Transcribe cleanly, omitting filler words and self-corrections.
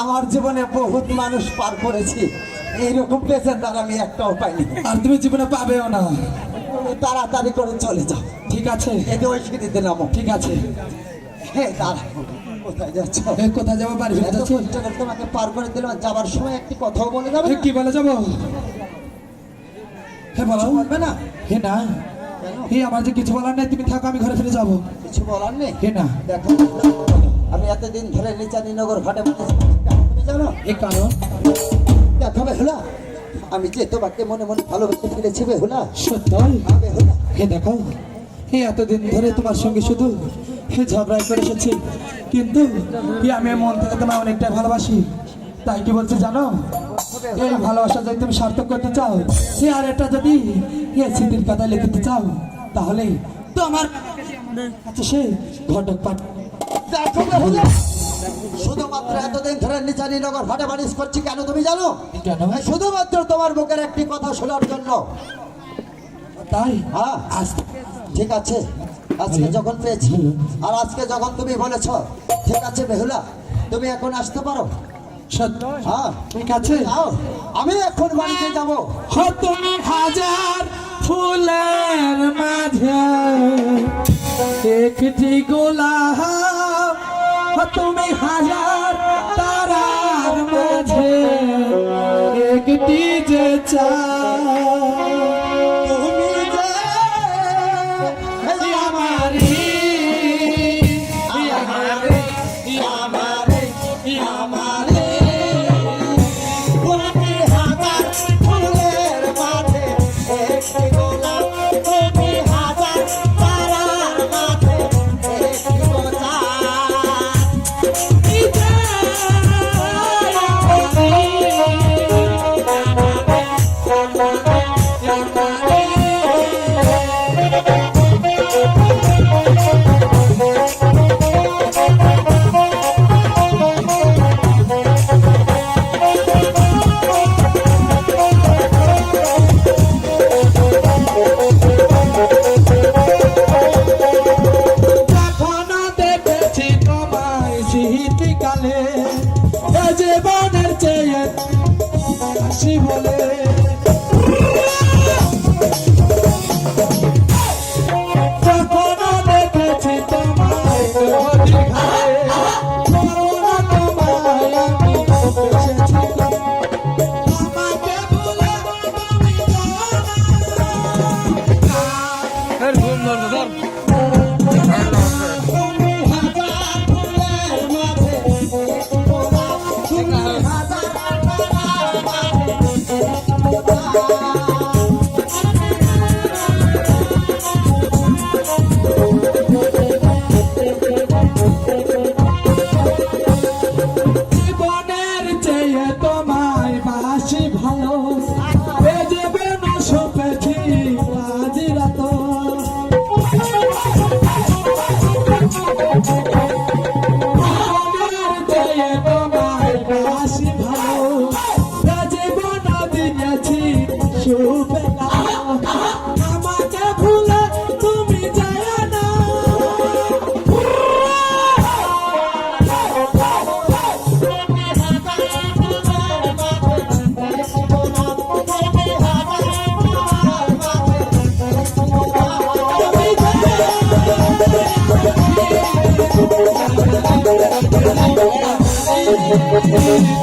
আমার জীবনে বহুত মানুষ পার করেছি, এইরকম পেছনদার আমি একটাও পাইনি। আর তুমি জীবনে পাবেও না। তাড়াতাড়ি করে চলে যাও। ঠিক আছে, এতে ওই সিঁড়িতে নামো। ঠিক আছে। হ্যাঁ দাঁড়া, কোথায় যাচ্ছ? কোথায় যাবো? বাড়ি ফিরে যাচ্ছি। তোমাকে পার করে দিলাম, যাবার সময় একটি কথাও বলে যাবে। কি বলে যাবো? হ্যাঁ বলো। বলবে না? হে না, হে আমার যে কিছু বলার নেই, তুমি থাকো, আমি ঘরে ফিরে যাবো। কিছু বলার নেই? হে না। দেখো আমি এতদিন ধরে নিচানীনগর ঘাটে জানো এই কারণ দেখো বেহুলা, আমি যে তোমাকে মনে মনে ভালোবেসে ফেলেছি বেহুলা। সত্য? বেহুলা হে দেখো, হে এতদিন ধরে তোমার সঙ্গে শুধু হে ঝগড়াই করে এসেছি, কিন্তু আমি মন থেকে তোমায় অনেকটাই ভালোবাসি। তাই কি বলছি জানো, এই ভালোবাসা যদি তুমি সার্থক করতে চাও, সে আর এটা যদি স্মৃতির কথায় লিখতে চাও, তাহলে তো আমার আচ্ছা সে ঘটক পাঠ। দেখো বেহুলা, শুধুমাত্র এতদিন ধরে নিচানীনগর ঘাটে বাড়ি করছি কেন তুমি জানো? কেন? শুধুমাত্র তোমার মুখের একটি কথা শোনার জন্য। তাই? হ্যাঁ ঠিক আছে, আজকে যখন পেয়েছি আর আজকে যখন তুমি বলেছ, ঠিক আছে বেহুলা তুমি এখন আসতে পারো। সত্য? হ্যাঁ ঠিক আছে, আমি এখন বাড়িতে যাবো। তুমি হাজার ফুলের মাঝে একটি গোলাপ, তুমি হাজার তারার মাঝে একটি যে তুমি যে আমারি আমারে আমারে আমারে জীবনের চেয়ে হাসি বলে কখনো দেখেছি তোমায় দীঘায়, করোনা তোমায় আমি বেসেছি, আমাকে ভুলে তুমি জীবনের চেয়ে তোমায় বাসি ভালো, এ জীবন সপেছি আজ রাত, জীবনের চেয়ে তোমায় বাসি ভালো, এ জীবন দিয়েছি শুভেলা, আমাকে ভুলে তুমি যায় না। Thank you.